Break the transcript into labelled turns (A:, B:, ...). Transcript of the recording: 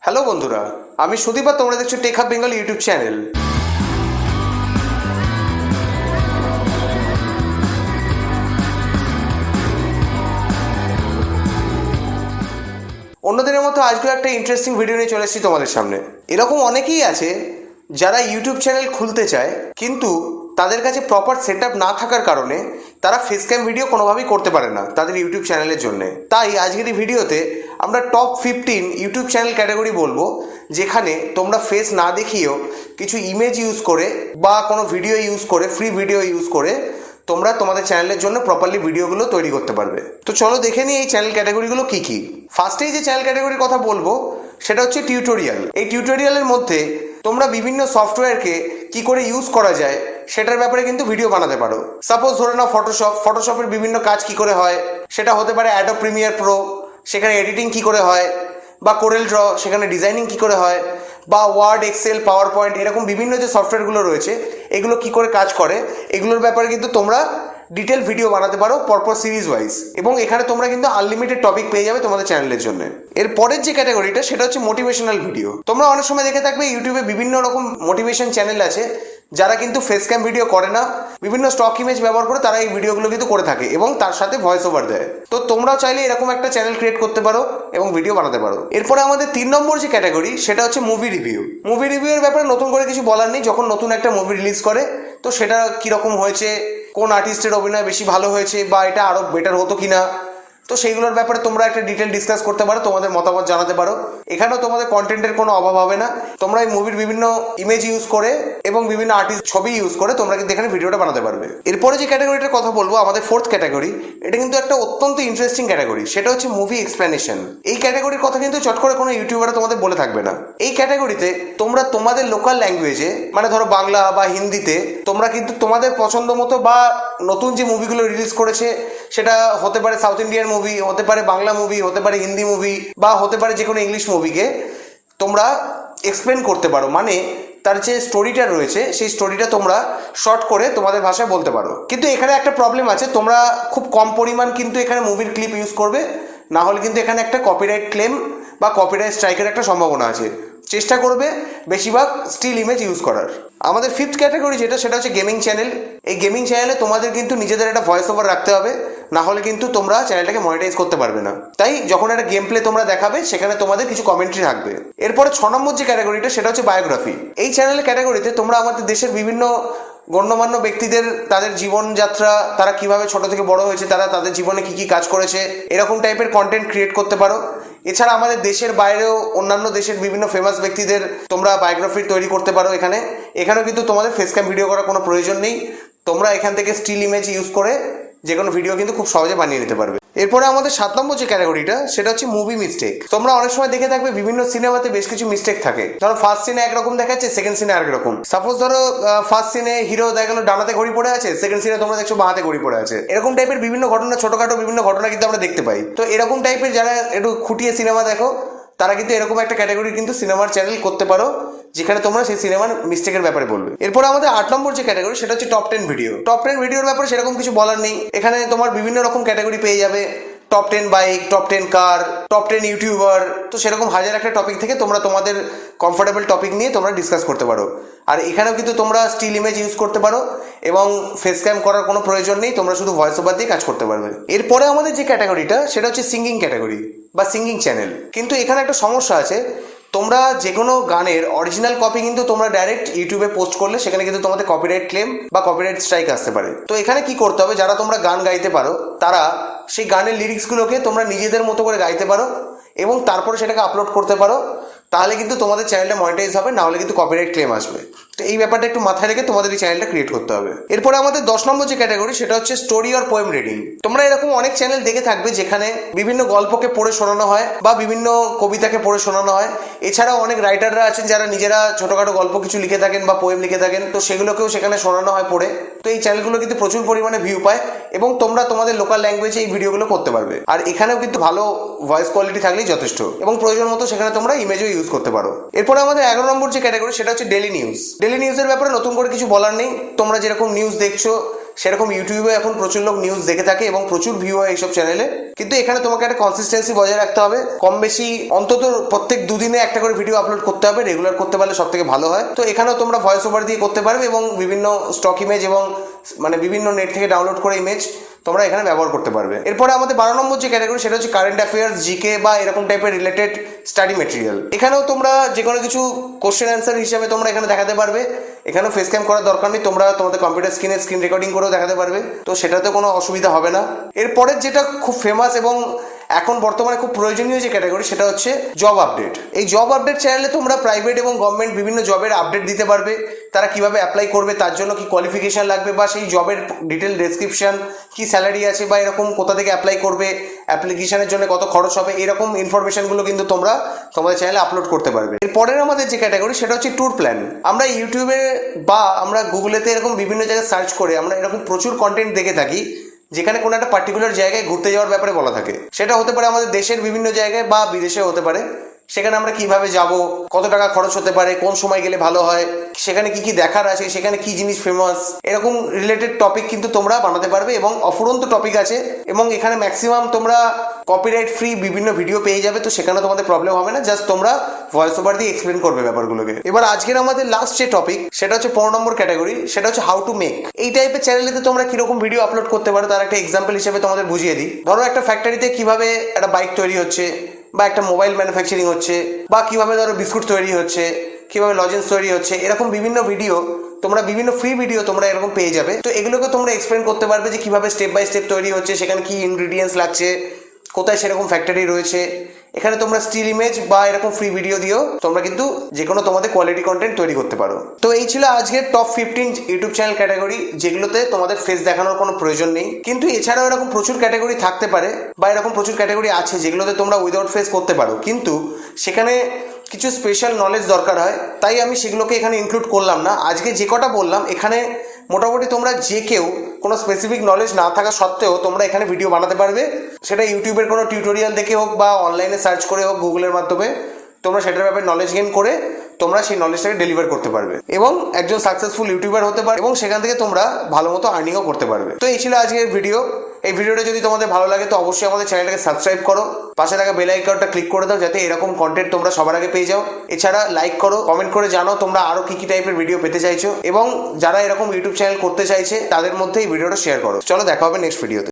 A: Hello বন্ধুরা, আমি সুদীপ আর তোমরা দেখছো টেকহাব বেঙ্গলি ইউটিউব চ্যানেল। অন্যদিনের মতো আজকেও একটা ইন্টারেস্টিং ভিডিও নিয়ে চলে এসেছি তোমাদের সামনে। এরকম অনেকেই আছে যারা ইউটিউব চ্যানেল খুলতে চায়, কিন্তু তাদের কাছে প্রপার সেট আপ না থাকার কারণে তারা ফেস ক্যাম ভিডিও কোনোভাবেই করতে পারে না তাদের ইউটিউব চ্যানেলের জন্য। তাই আজকের এই ভিডিওতে আমরা টপ 15 ইউটিউব চ্যানেল ক্যাটাগরি বলবো, যেখানে তোমরা ফেস না দেখিয়েও কিছু ইমেজ ইউজ করে বা কোনো ভিডিও ইউজ করে, ফ্রি ভিডিও ইউজ করে তোমরা তোমাদের চ্যানেলের জন্য প্রপারলি ভিডিওগুলো তৈরি করতে পারবে। তো চলো দেখে নিই এই চ্যানেল ক্যাটাগরিগুলো কী কী। ফার্স্টেই যে চ্যানেল ক্যাটাগরির কথা বলবো সেটা হচ্ছে টিউটোরিয়াল। এই টিউটোরিয়ালের মধ্যে তোমরা বিভিন্ন সফটওয়্যারকে কি করে ইউজ করা যায় সেটার ব্যাপারে কিন্তু ভিডিও বানাতে পারো। সাপোজ ধরে নাও ফটোশপের বিভিন্ন কাজ কি করে হয়, সেটা হতে পারে অ্যাডোব প্রিমিয়ার প্রো, সেখানে এডিটিং কি করে হয়, বা কোরেল ড্র, সেখানে ডিজাইনিং কি করে হয়, বা ওয়ার্ড, এক্সেল, পাওয়ার পয়েন্ট, এরকম বিভিন্ন যে সফটওয়্যারগুলো রয়েছে এগুলো কি করে কাজ করে এগুলোর ব্যাপারে কিন্তু তোমরা ডিটেল ভিডিও বানাতে পারো পরপর সিরিজ ওয়াইজ, এবং এখানে তোমরা কিন্তু আনলিমিটেড টপিক পেয়ে যাবে তোমাদের চ্যানেলের জন্য। এর পরের যে ক্যাটাগরিটা সেটা হচ্ছে মোটিভেশনাল ভিডিও। তোমরা অনেক সময় দেখে থাকবে ইউটিউবে বিভিন্ন রকম মোটিভেশন চ্যানেল আছে যারা কিন্তু ফেস ক্যাম ভিডিও করে না, বিভিন্ন স্টক ইমেজ ব্যবহার করে তারা এই ভিডিওগুলো কিন্তু করে থাকে এবং তার সাথে ভয়েস ওভার দেয়। তো তোমরাও চাইলে এরকম একটা চ্যানেল ক্রিয়েট করতে পারো এবং ভিডিও বানাতে পারো। এরপরে আমাদের 3 নম্বর যে ক্যাটাগরি সেটা হচ্ছে মুভি রিভিউ। মুভি রিভিউয়ের ব্যাপারে নতুন করে কিছু বলার নেই। যখন নতুন একটা মুভি রিলিজ করে তো সেটা কীরকম হয়েছে, কোন আর্টিস্টের অভিনয় বেশি ভালো হয়েছে, বা এটা আরও বেটার হতো কিনা, তো সেইগুলোর ব্যাপারে তোমরা একটা ডিটেল ডিসকাস করতে পারো, তোমাদের মতামত জানাতে পারো। এখানেও তোমাদের কন্টেন্টের কোনো অভাব হবে না। তোমরা এই মুভির বিভিন্ন ইমেজ ইউজ করে এবং বিভিন্ন আর্টিস্ট ছবি ইউজ করে তোমরা কিন্তু এখানে ভিডিওটা বানাতে পারবে। এরপরে যে ক্যাটাগরিটার কথা বলবো, আমাদের 4th ক্যাটাগরি, এটা কিন্তু একটা অত্যন্ত ইন্টারেস্টিং ক্যাটাগরি, সেটা হচ্ছে মুভি এক্সপ্লেনেশন। এই ক্যাটাগরির কথা কিন্তু চট করে কোনো ইউটিউবাররা তোমাদের বলে থাকবে না। এই ক্যাটাগরিতে তোমরা তোমাদের লোকাল ল্যাঙ্গুয়েজে, মানে ধরো বাংলা বা হিন্দিতে, তোমরা কিন্তু তোমাদের পছন্দ মতো বা নতুন যে মুভিগুলো রিলিজ করেছে সেটা হতে পারে সাউথ ইন্ডিয়ান মুভি, হতে পারে বাংলা মুভি, হতে পারে হিন্দি মুভি, বা হতে পারে যে কোনো ইংলিশ মুভিকে তোমরা এক্সপ্লেন করতে পারো। মানে তার যে স্টোরিটা রয়েছে সেই স্টোরিটা তোমরা শর্ট করে তোমাদের ভাষায় বলতে পারো। কিন্তু এখানে একটা প্রবলেম আছে, তোমরা খুব কম পরিমাণ কিন্তু এখানে মুভির ক্লিপ ইউজ করবে, না হলে কিন্তু এখানে একটা কপিরাইট ক্লেম বা কপিরাইট স্ট্রাইকের একটা সম্ভাবনা আছে। চেষ্টা করবে বেশিরভাগ স্টিল ইমেজ ইউজ করার। আমাদের 5th ক্যাটাগরি যেটা, সেটা হচ্ছে গেমিং চ্যানেল। এই গেমিং চ্যানেলে তোমাদের কিন্তু নিজেদের একটা ভয়েস ওভার রাখতে হবে, না হলে কিন্তু তোমরা চ্যানেলটাকে মনিটাইজ করতে পারবে না। তাই যখন একটা গেম প্লে তোমরা দেখাবে সেখানে তোমাদের কিছু কমেন্ট্রি থাকবে। এরপরে 6 নম্বর যে ক্যাটাগরিটা সেটা হচ্ছে বায়োগ্রাফি। এই চ্যানেলের ক্যাটাগরিতে তোমরা আমাদের দেশের বিভিন্ন গণ্যমান্য ব্যক্তিদের, তাদের জীবনযাত্রা, তারা কিভাবে ছোট থেকে বড় হয়েছে, তারা তাদের জীবনে কি কি কাজ করেছে, এরকম টাইপের কন্টেন্ট ক্রিয়েট করতে পারো। এছাড়া আমাদের দেশের বাইরেও অন্যান্য দেশের বিভিন্ন ফেমাস ব্যক্তিদের তোমরা বায়োগ্রাফি তৈরি করতে পারো। এখানেও কিন্তু তোমাদের ফেস ক্যাম ভিডিও করার কোনো প্রয়োজন নেই। তোমরা এখান থেকে স্টিল ইমেজ ইউজ করে যে কোনো ভিডিও কিন্তু খুব সহজে বানিয়ে নিতে পারবে। এরপরে আমাদের 7 নম্বর যে ক্যাটাগরিটা সেটা হচ্ছে মুভি মিস্টেক। তোমরা অনেক সময় দেখে থাকবে বিভিন্ন সিনেমাতে বেশ কিছু মিস্টেক থাকে। ধরো ফার্স্ট সিনে একরকম দেখাচ্ছে, সেকেন্ড সিনে আরেক রকম। সাপোজ ধরো ফার্স্ট সিনে হিরো দেখা গেলো ডানাতে ঘড়ি পড়ে আছে, সেকেন্ড সিনে তোমরা দেখছো বাঁহাতে ঘড়ি পড়ে আছে। এরকম টাইপের বিভিন্ন ঘটনা, ছোটখাটো বিভিন্ন ঘটনা কিন্তু আমরা দেখতে পাই। তো এরকম টাইপের যারা একটু খুঁটিয়ে সিনেমা দেখো তারা কিন্তু এরকম একটা ক্যাটাগরি কিন্তু সিনেমার চ্যানেল করতে পারো, যেখানে তোমরা সেই সিনেমার মিস্টেকের ব্যাপারে বলবে। এরপরে আমাদের 8 নম্বর যে ক্যাটাগরি সেটা হচ্ছে টপ 10 ভিডিও। টপ 10 ভিডিওর ব্যাপারে সেরকম কিছু বলার নেই। এখানে তোমার বিভিন্ন রকম ক্যাটাগরি পেয়ে যাবে, টপ 10 বাইক, টপ 10 কার, টপ 10 ইউটিউবার। তো সেরকম হাজার একটা টপিক থেকে তোমরা তোমাদের কমফোর্টেবল টপিক নিয়ে তোমরা ডিসকাস করতে পারো। আর এখানেও কিন্তু তোমরা স্টিল ইমেজ ইউজ করতে পারো এবং ফেস ক্যাম করার কোনো প্রয়োজন নেই, তোমরা শুধু ভয়েস ওভার দিয়ে কাজ করতে পারবে। এরপরে আমাদের যে ক্যাটাগরিটা সেটা হচ্ছে সিঙ্গিং ক্যাটাগরি বা সিঙ্গিং চ্যানেল। কিন্তু এখানে একটা সমস্যা আছে, তোমরা যে কোনো গানের অরিজিনাল কপি কিন্তু তোমরা ডাইরেক্ট ইউটিউবে পোস্ট করলে সেখানে কিন্তু তোমাদের কপিরাইট ক্লেম বা কপিরাইট স্ট্রাইক আসতে পারে। তো এখানে কি করতে হবে, যারা তোমরা গান গাইতে পারো তারা সেই গানের লিরিক্সগুলোকে তোমরা নিজেদের মতো করে গাইতে পারো এবং তারপরে সেটাকে আপলোড করতে পারো। তাহলে কিন্তু তোমাদের চ্যানেলটা মনিটাইজ হবে, না হলে কিন্তু কপিরাইট ক্লেম আসবে। তো এই ব্যাপারটা একটু মাথায় রেখে তোমাদের এই চ্যানেলটা ক্রিয়েট করতে হবে। এরপরে আমাদের 10 নম্বর যে ক্যাটাগরি সেটা হচ্ছে স্টোরি অর পোয়েম রিডিং। তোমরা এরকম অনেক চ্যানেল দেখে থাকবে যেখানে বিভিন্ন গল্পকে পড়ে শোনানো হয় বা বিভিন্ন কবিতাকে পড়ে শোনানো হয়। এছাড়াও অনেক রাইটাররা আছেন যারা নিজেরা ছোটোখাটো গল্প কিছু লিখে থাকেন বা পোয়েম লিখে থাকেন, তো সেগুলোকেও সেখানে শোনানো হয় পড়ে। তো এই চ্যানেলগুলো কিন্তু প্রচুর পরিমাণে ভিউ পায় এবং তোমরা তোমাদের লোকাল ল্যাঙ্গুয়েজে এই ভিডিওগুলো করতে পারবে। আর এখানেও কিন্তু ভালো ভয়েস কোয়ালিটি থাকলেই যথেষ্ট এবং প্রয়োজন মতো সেখানে তোমরা ইমেজও ইউজ করতে পারো। এরপরে আমাদের 11 নম্বর যে ক্যাটাগরি সেটা হচ্ছে ডেলি নিউজ। ডেলি নিউজের ব্যাপারে নতুন করে কিছু বলার নেই। তোমরা যেরকম নিউজ দেখছো সেরকম ইউটিউবে এখন প্রচুর লোক নিউজ দেখে থাকে এবং প্রচুর ভিউ হয় এইসব চ্যানেলে। কিন্তু এখানে তোমাকে একটা কনসিস্টেন্সি বজায় রাখতে হবে, কম বেশি অন্তত প্রত্যেক দুদিনে একটা করে ভিডিও আপলোড করতে হবে, রেগুলার করতে পারলে সব থেকে ভালো হয়। তো এখানেও তোমরা ভয়েস ওভার দিয়ে করতে পারবে এবং বিভিন্ন স্টক ইমেজ এবং মানে বিভিন্ন নেট থেকে ডাউনলোড করে ইমেজ তোমরা এখানে ব্যবহার করতে পারবে। এরপরে আমাদের 12 নম্বর যে ক্যাটাগরি সেটা হচ্ছে কারেন্ট অ্যাফেয়ার্স, জিকে বা এরকম টাইপের রিলেটেড স্টাডি মেটেরিয়াল। এখানেও তোমরা যে কোনো কিছু কোশ্চেন অ্যান্সার হিসাবে তোমরা এখানে দেখাতে পারবে। এখানেও ফেস ক্যাম করার দরকার নেই, তোমরা তোমাদের কম্পিউটার স্ক্রিন রেকর্ডিং করেও দেখাতে পারবে, তো সেটাতে কোনো অসুবিধা হবে না। এরপরের যেটা খুব ফেমাস এবং এখন বর্তমানে খুব প্রয়োজনীয় যে ক্যাটাগরি সেটা হচ্ছে জব আপডেট। এই জব আপডেট চ্যানেলে তোমরা প্রাইভেট এবং গভর্নমেন্ট বিভিন্ন জবের আপডেট দিতে পারবে, তারা কিভাবে অ্যাপ্লাই করবে, তার জন্য কি কোয়ালিফিকেশান লাগবে বা সেই জবের ডিটেল ডেসক্রিপশন, কি স্যালারি আছে বা এরকম কোথা থেকে অ্যাপ্লাই করবে, অ্যাপ্লিকেশনের জন্য কত খরচ হবে, এরকম ইনফরমেশনগুলো কিন্তু তোমরা তোমাদের চ্যানেলে আপলোড করতে পারবে। এরপরের আমাদের যে ক্যাটাগরি সেটা হচ্ছে ট্যুর প্ল্যান। আমরা ইউটিউবে বা আমরা গুগলেতে এরকম বিভিন্ন জায়গায় সার্চ করে আমরা এরকম প্রচুর কন্টেন্ট দেখে থাকি যেখানে কোনো একটা পার্টিকুলার জায়গায় ঘুরতে যাওয়ার ব্যাপারে বলা থাকে। সেটা হতে পারে আমাদের দেশের বিভিন্ন জায়গায় বা বিদেশেও হতে পারে। সেখানে আমরা কিভাবে যাব, কত টাকা খরচ হতে পারে, কোন সময় গেলে ভালো হয়, সেখানে কি কি দেখার আছে, সেখানে কি জিনিস ফেমাস, এরকম রিলেটেড টপিক কিন্তু তোমরা বানাতে পারবে এবং অফুরন্ত টপিক আছে এবং এখানে ম্যাক্সিমাম তোমরা কপিরাইট ফ্রি বিভিন্ন ভিডিও পেয়ে যাবে, তো সেখানে তোমাদের প্রবলেম হবে না। জাস্ট তোমরা ভয়েস ওভার দিয়ে এক্সপ্লেন করবে ব্যাপারগুলোকে। এবার আজকের আমাদের লাস্ট যে টপিক সেটা হচ্ছে 15 নম্বর ক্যাটাগরি, সেটা হচ্ছে হাউ টু মেক। এই টাইপের চ্যানেলেতে তোমরা কিরকম ভিডিও আপলোড করতে পারো তার একটা এক্সাম্পল হিসেবে তোমাদের বুঝিয়ে দিই। ধরো একটা ফ্যাক্টরিতে কিভাবে একটা বাইক তৈরি হচ্ছে বা একটা মোবাইল ম্যানুফ্যাকচারিং হচ্ছে বা কিভাবে ধরো বিস্কুট তৈরি হচ্ছে, কিভাবে লজেন্স তৈরি হচ্ছে, এরকম বিভিন্ন ভিডিও তোমরা বিভিন্ন ফ্রি ভিডিও তোমরা এরকম পেয়ে যাবে। তো এগুলোকে তোমরা এক্সপ্লেন করতে পারবে যে কিভাবে স্টেপ বাই স্টেপ তৈরি হচ্ছে, সেখানে কি ইনগ্রিডিয়েন্টস লাগছে, কোথায় সেরকম ফ্যাক্টরি রয়েছে। এখানে তোমরা স্টিল ইমেজ বা এরকম ফ্রি ভিডিও দিয়েও তোমরা কিন্তু যে কোনো তোমাদের কোয়ালিটি কন্টেন্ট তৈরি করতে পারো। তো এই ছিল আজকের টপ 15 ইউটিউব চ্যানেল ক্যাটাগরি যেগুলোতে তোমাদের ফেস দেখানোর কোনো প্রয়োজন নেই। কিন্তু এছাড়াও এরকম প্রচুর ক্যাটাগরি থাকতে পারে বা এরকম প্রচুর ক্যাটাগরি আছে যেগুলোতে তোমরা উইদাউট ফেস করতে পারো, কিন্তু সেখানে কিছু স্পেশাল নলেজ দরকার হয়, তাই আমি সেগুলোকে এখানে ইনক্লুড করলাম না। আজকে যে কটা বললাম এখানে মোটামুটি তোমরা যে কেউ কোনো স্পেসিফিক নলেজ না থাকা সত্ত্বেও তোমরা এখানে ভিডিও বানাতে পারবে। সেটা ইউটিউবের কোনো টিউটোরিয়াল দেখে হোক বা অনলাইনে সার্চ করে হোক, গুগলের মাধ্যমে তোমরা সেটার ব্যাপারে নলেজ গেইন করে তোমরা সেই নলেজটাকে ডেলিভার করতে পারবে এবং একজন সাকসেসফুল ইউটিউবার হতে পারবে এবং সেখান থেকে তোমরা ভালো মতো আর্নিংও করতে পারবে। তো এই ছিল আজকের ভিডিও। এই ভিডিওটা যদি তোমাদের ভালো লাগে তো অবশ্যই আমাদের চ্যানেলটাকে সাবস্ক্রাইব করো, পাশে থাকা বেল আইকনটা ক্লিক করে দাও যাতে এরকম কন্টেন্ট তোমরা সবার আগে পেয়ে যাও। এছাড়া লাইক করো, কমেন্ট করে জানাও তোমরা আরও কী কী টাইপের ভিডিও পেতে চাইছো এবং যারা এরকম ইউটিউব চ্যানেল করতে চাইছে তাদের মধ্যে এই ভিডিওটা শেয়ার করো। চলো দেখা হবে নেক্সট ভিডিওতে।